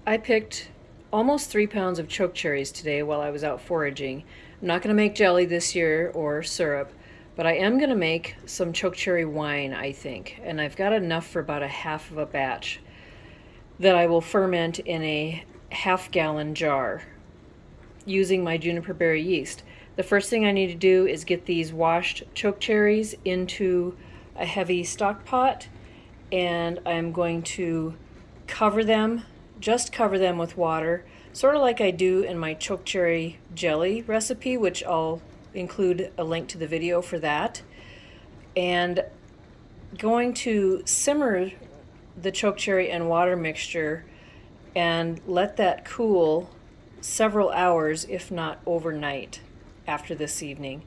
I picked almost 3 pounds of chokecherries today while I was out foraging. I'm not going to make jelly this year or syrup, but I am going to make some chokecherry wine, I think. And I've got enough for about a half of a batch that I will ferment in a half-gallon jar using my juniper berry yeast. The first thing I need to do is get these washed chokecherries into a heavy stock pot, and I'm going to cover them, just cover them with water, sort of like I do in my chokecherry jelly recipe, which I'll include a link to the video for that. And going to simmer the chokecherry and water mixture and let that cool several hours, if not overnight, after this evening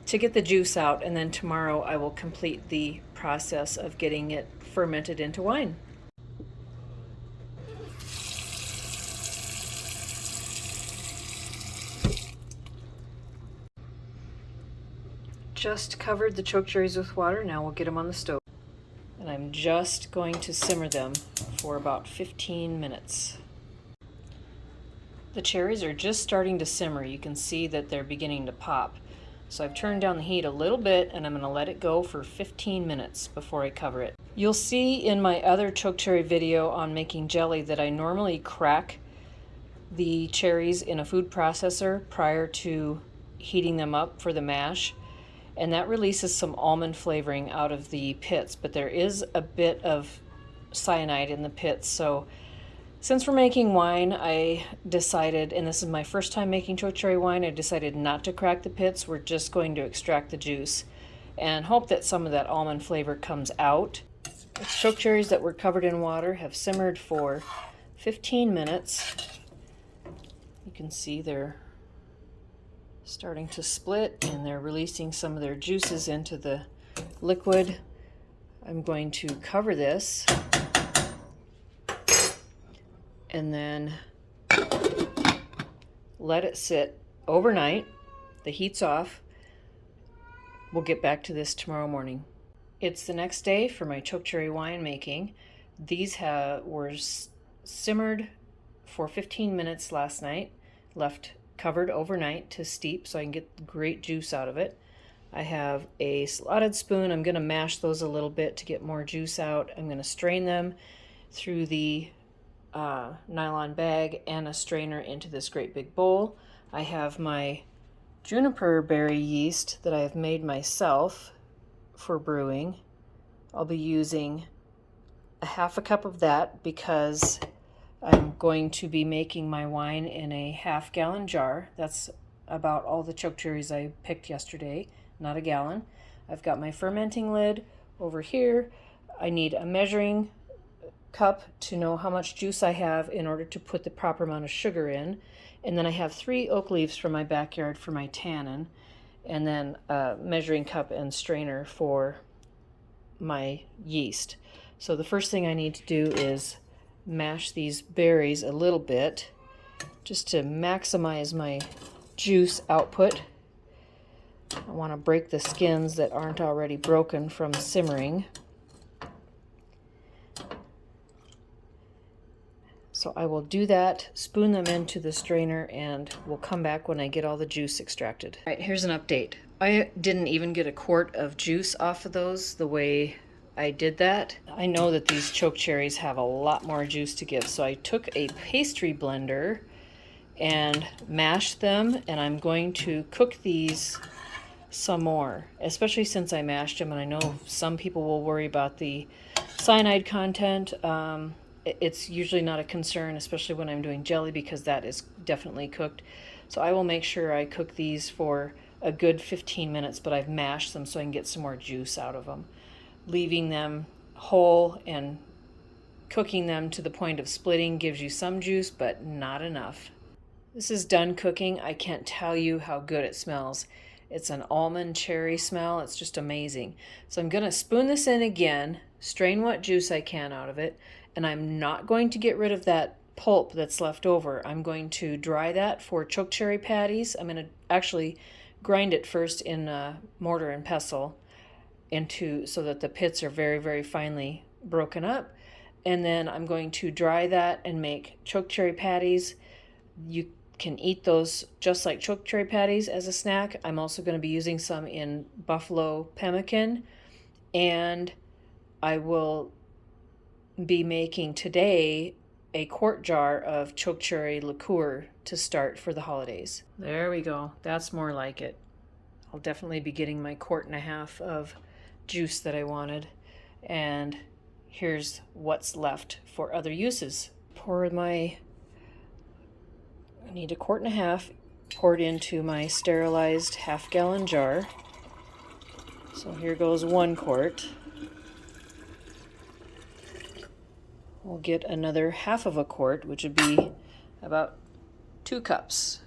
to get the juice out, and then tomorrow I will complete the process of getting it fermented into wine. Just covered the chokecherries with water, now we'll get them on the stove. And I'm just going to simmer them for about 15 minutes. The cherries are just starting to simmer. You can see that they're beginning to pop. So I've turned down the heat a little bit, and I'm going to let it go for 15 minutes before I cover it. You'll see in my other chokecherry video on making jelly that I normally crack the cherries in a food processor prior to heating them up for the mash, and that releases some almond flavoring out of the pits, but there is a bit of cyanide in the pits. So since we're making wine, I decided, and this is my first time making chokecherry wine, I decided not to crack the pits. We're just going to extract the juice and hope that some of that almond flavor comes out. The chokecherries that were covered in water have simmered for 15 minutes. You can see they're starting to split and they're releasing some of their juices into the liquid. I'm going to cover this and then let it sit overnight. The heat's off. We'll get back to this tomorrow morning. It's the next day for my chokecherry wine making. These were simmered for 15 minutes last night, left covered overnight to steep so I can get great juice out of it. I have a slotted spoon. I'm going to mash those a little bit to get more juice out. I'm going to strain them through the nylon bag and a strainer into this great big bowl. I have my juniper berry yeast that I have made myself for brewing. I'll be using a half a cup of that because I'm going to be making my wine in a half-gallon jar. That's about all the chokecherries I picked yesterday, not a gallon. I've got my fermenting lid over here. I need a measuring cup to know how much juice I have in order to put the proper amount of sugar in. And then I have 3 oak leaves from my backyard for my tannin, and then a measuring cup and strainer for my yeast. So the first thing I need to do is mash these berries a little bit just to maximize my juice output. I want to break the skins that aren't already broken from simmering. So I will do that, spoon them into the strainer, and we'll come back when I get all the juice extracted. All right, here's an update. I didn't even get a quart of juice off of those the way I did that. I know that these chokecherries have a lot more juice to give, so I took a pastry blender and mashed them, and I'm going to cook these some more, especially since I mashed them, and I know some people will worry about the cyanide content. It's usually not a concern, especially when I'm doing jelly, because that is definitely cooked. So I will make sure I cook these for a good 15 minutes, but I've mashed them so I can get some more juice out of them. Leaving them whole and cooking them to the point of splitting gives you some juice, but not enough. This is done cooking. I can't tell you how good it smells. It's an almond cherry smell. It's just amazing. So I'm going to spoon this in again, strain what juice I can out of it, and I'm not going to get rid of that pulp that's left over. I'm going to dry that for chokecherry patties. I'm going to actually grind it first in a mortar and pestle so that the pits are very, very finely broken up. And then I'm going to dry that and make chokecherry patties. You can eat those just like chokecherry patties as a snack. I'm also going to be using some in buffalo pemmican, and I will be making today a quart jar of chokecherry liqueur to start for the holidays. There we go. That's more like it. I'll definitely be getting my 1.5 quart of juice that I wanted. And here's what's left for other uses. I need a 1.5 quart poured into my sterilized 1/2 gallon jar. So here goes 1 quart. We'll get another 1/2 quart, which would be about 2 cups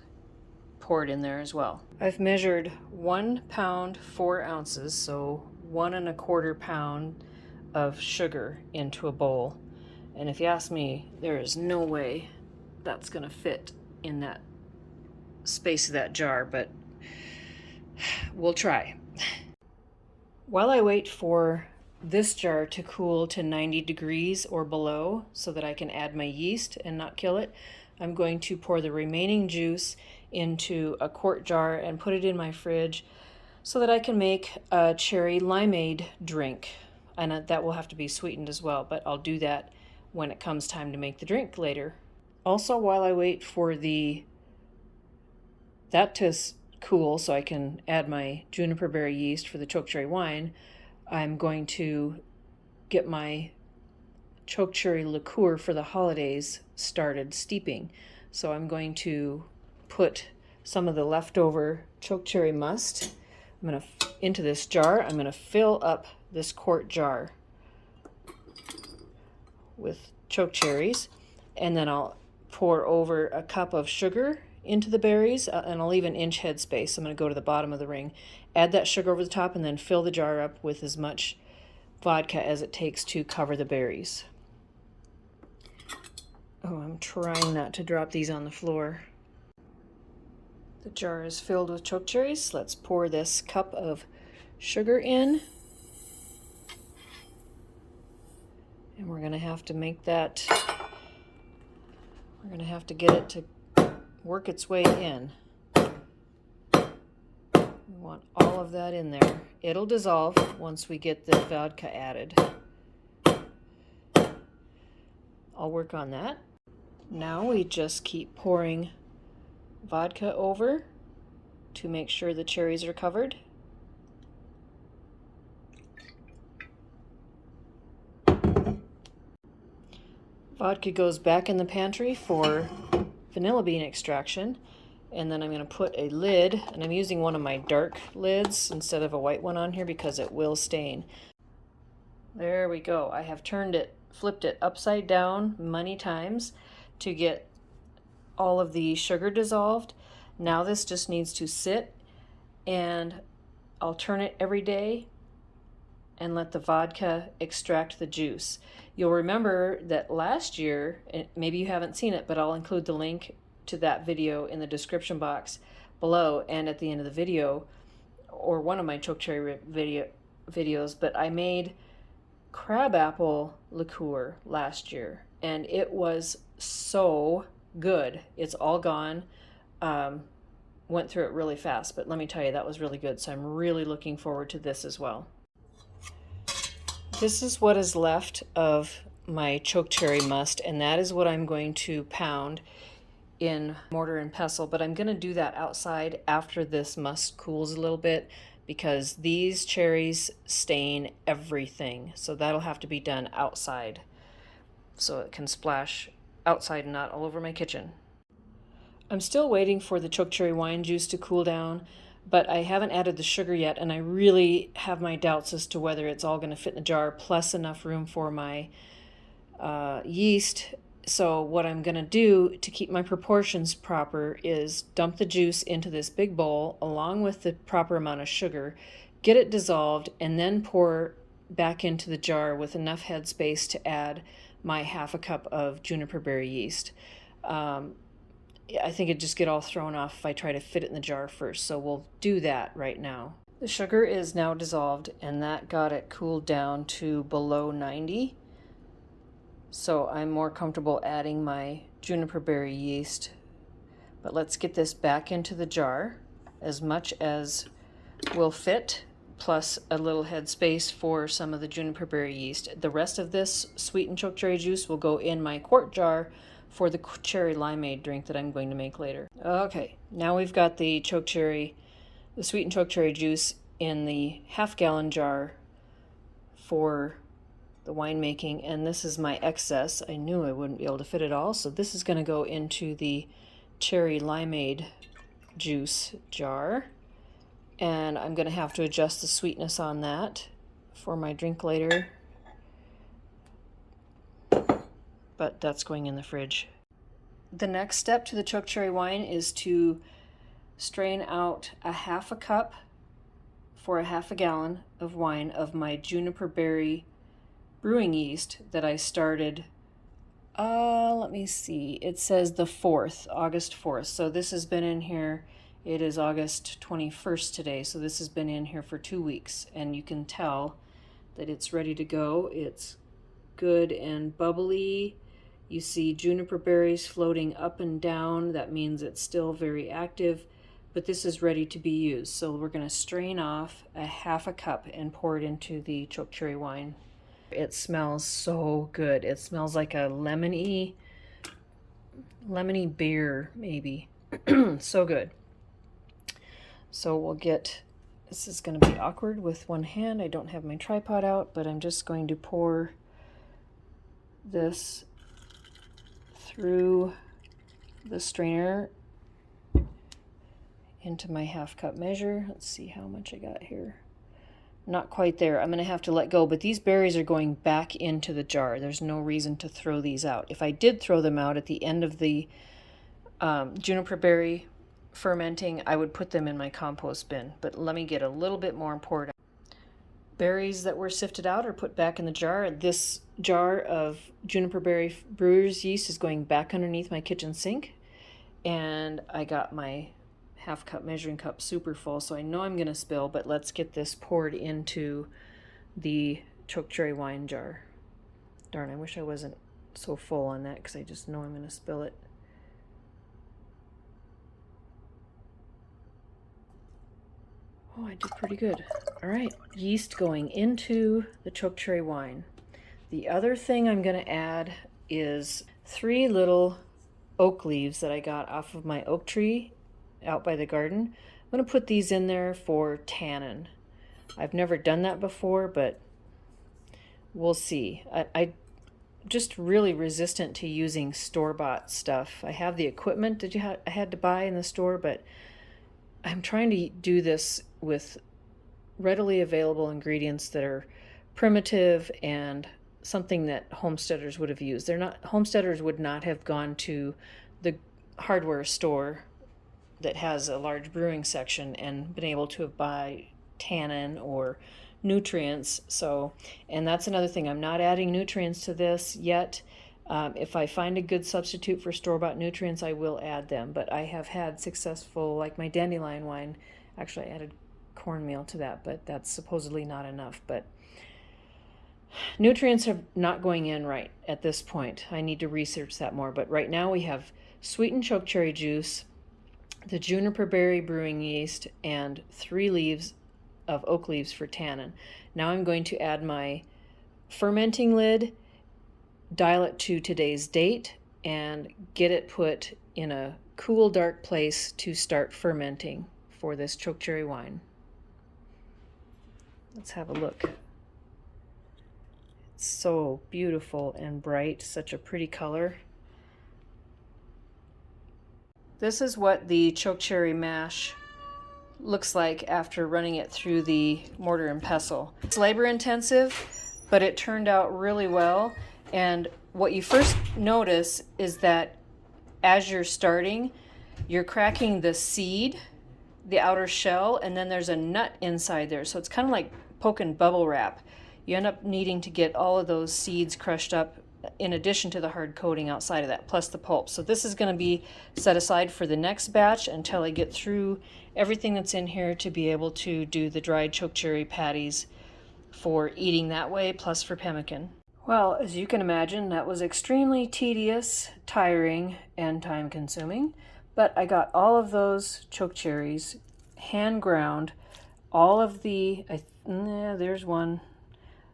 poured in there as well. I've measured 1 pound 4 ounces, so 1 1/4 pound of sugar into a bowl. And if you ask me, there is no way that's gonna fit in that space of that jar, but we'll try. While I wait for this jar to cool to 90 degrees or below so that I can add my yeast and not kill it, I'm going to pour the remaining juice into a quart jar and put it in my fridge so that I can make a cherry limeade drink. And that will have to be sweetened as well, but I'll do that when it comes time to make the drink later. Also, while I wait for that to cool so I can add my juniper berry yeast for the chokecherry wine, I'm going to get my chokecherry liqueur for the holidays started steeping. So I'm going to put some of the leftover chokecherry must into this jar. I'm going to fill up this quart jar with chokecherries, and then I'll pour over a cup of sugar into the berries, and I'll leave an inch head space. I'm going to go to the bottom of the ring, add that sugar over the top, and then fill the jar up with as much vodka as it takes to cover the berries. Oh, I'm trying not to drop these on the floor. The jar is filled with chokecherries. Let's pour this cup of sugar in. And we're going to have to make that, we're going to have to get it to work its way in. We want all of that in there. It'll dissolve once we get the vodka added. I'll work on that. Now we just keep pouring vodka over to make sure the cherries are covered. Vodka goes back in the pantry for vanilla bean extraction, and then I'm going to put a lid, and I'm using one of my dark lids instead of a white one on here because it will stain. There we go. I have flipped it upside down many times to get all of the sugar dissolved. Now this just needs to sit, and I'll turn it every day and let the vodka extract the juice. You'll remember that last year, and maybe you haven't seen it, but I'll include the link to that video in the description box below and at the end of the video, or one of my chokecherry videos, but I made crabapple liqueur last year, and it was so good. It's all gone. Went through it really fast, but let me tell you, that was really good, so I'm really looking forward to this as well. This is what is left of my chokecherry must, and that is what I'm going to pound in mortar and pestle, but I'm going to do that outside after this must cools a little bit because these cherries stain everything, so that'll have to be done outside so it can splash outside and not all over my kitchen. I'm still waiting for the chokecherry wine juice to cool down, but I haven't added the sugar yet, and I really have my doubts as to whether it's all going to fit in the jar, plus enough room for my yeast. So what I'm going to do to keep my proportions proper is dump the juice into this big bowl along with the proper amount of sugar, get it dissolved, and then pour back into the jar with enough headspace to add my 1/2 cup of juniper berry yeast. I think it'd just get all thrown off if I try to fit it in the jar first, so we'll do that right now. The sugar is now dissolved, and that got it cooled down to below 90. so I'm more comfortable adding my juniper berry yeast. But let's get this back into the jar as much as will fit, plus a little head space for some of the juniper berry yeast. The rest of this sweetened chokecherry juice will go in my quart jar for the cherry limeade drink that I'm going to make later. Okay, now we've got the sweetened chokecherry juice in the half-gallon jar for the winemaking, and this is my excess. I knew I wouldn't be able to fit it all, so this is going to go into the cherry limeade juice jar, and I'm going to have to adjust the sweetness on that for my drink later, but that's going in the fridge. The next step to the chokecherry wine is to strain out a half a cup for a half a gallon of wine of my juniper berry brewing yeast that I started, let me see, it says the 4th, August 4th. So this has been in here, it is August 21st today, so this has been in here for 2 weeks, and you can tell that it's ready to go. It's good and bubbly. You see juniper berries floating up and down. That means it's still very active, but this is ready to be used. So we're going to strain off a half a cup and pour it into the chokecherry wine. It smells so good. It smells like a lemony beer, maybe. So good. So we'll get, this is going to be awkward with one hand. I don't have my tripod out, but I'm just going to pour this through the strainer into my half cup measure. Let's see how much I got here. Not quite there. I'm going to have to let go, but these berries are going back into the jar. There's no reason to throw these out. If I did throw them out at the end of the juniper berry fermenting, I would put them in my compost bin, but let me get a little bit more and pour it out. Berries that were sifted out are put back in the jar. This jar of juniper berry brewer's yeast is going back underneath my kitchen sink, and I got my half cup measuring cup super full, so I know I'm going to spill, but let's get this poured into the chokecherry wine jar. Darn, I wish I wasn't so full on that because I just know I'm going to spill it. Oh, I did pretty good. All right, yeast going into the chokecherry wine. The other thing I'm going to add is 3 little oak leaves that I got off of my oak tree out by the garden. I'm going to put these in there for tannin. I've never done that before, but we'll see. I just really resistant to using store-bought stuff. I have the equipment that I had to buy in the store, but I'm trying to do this with readily available ingredients that are primitive and something that homesteaders would have used. Homesteaders would not have gone to the hardware store that has a large brewing section and been able to buy tannin or nutrients. So, and that's another thing. I'm not adding nutrients to this yet. If I find a good substitute for store-bought nutrients, I will add them. But I have had successful, like my dandelion wine, actually I added cornmeal to that, but that's supposedly not enough. But nutrients are not going in right at this point. I need to research that more. But right now we have sweetened chokecherry juice, the juniper berry brewing yeast, and 3 leaves of oak leaves for tannin. Now I'm going to add my fermenting lid, dial it to today's date, and get it put in a cool, dark place to start fermenting for this chokecherry wine. Let's have a look. It's so beautiful and bright, such a pretty color. This is what the chokecherry mash looks like after running it through the mortar and pestle. It's labor intensive, but it turned out really well. And what you first notice is that as you're starting, you're cracking the seed, the outer shell, and then there's a nut inside there. So it's kind of like poking bubble wrap. You end up needing to get all of those seeds crushed up in addition to the hard coating outside of that, plus the pulp. So this is going to be set aside for the next batch until I get through everything that's in here to be able to do the dried chokecherry patties for eating that way, plus for pemmican. Well, as you can imagine, that was extremely tedious, tiring, and time consuming. But I got all of those chokecherries hand ground, all of the, there's one,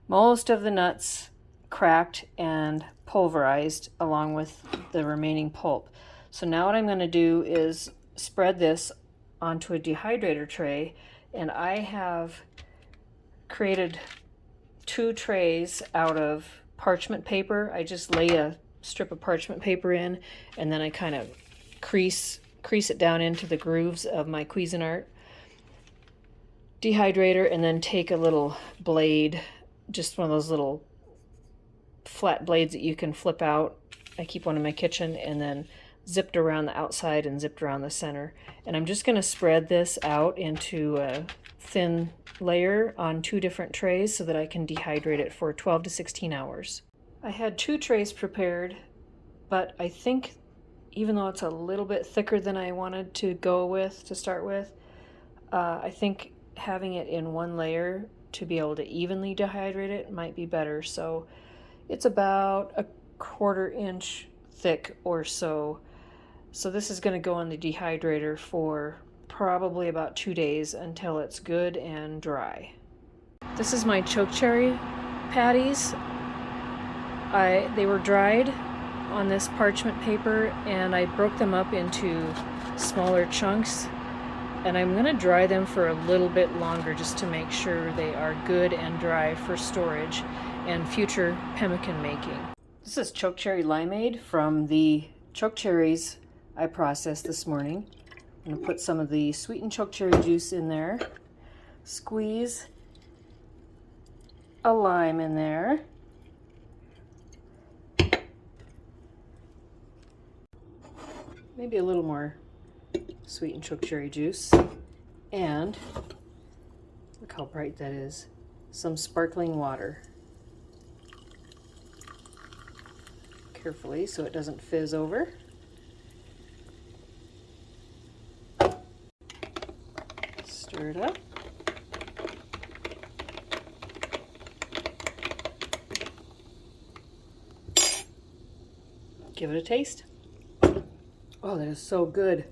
most of the nuts cracked and pulverized along with the remaining pulp. So now what I'm going to do is spread this onto a dehydrator tray, and I have created 2 trays out of parchment paper. I just lay a strip of parchment paper in, and then I kind of crease it down into the grooves of my Cuisinart dehydrator, and then take a little blade, just one of those little flat blades that you can flip out. I keep one in my kitchen, and then zipped around the outside and zipped around the center. And I'm just going to spread this out into a thin layer on 2 different trays so that I can dehydrate it for 12 to 16 hours. I had 2 trays prepared, but I think even though it's a little bit thicker than I wanted to go with to start with, I think having it in 1 layer to be able to evenly dehydrate it might be better. So it's about a 1/4 inch thick or so. So this is going to go in the dehydrator for probably about 2 days until it's good and dry. This is my chokecherry patties. They were dried on this parchment paper, and I broke them up into smaller chunks, and I'm going to dry them for a little bit longer just to make sure they are good and dry for storage and future pemmican making. This is chokecherry limeade from the chokecherries I processed this morning. I'm going to put some of the sweetened chokecherry juice in there, squeeze a lime in there, maybe a little more sweetened chokecherry juice, and look how bright that is, some sparkling water. Carefully so it doesn't fizz over. Stir it up. Give it a taste. Oh, that is so good.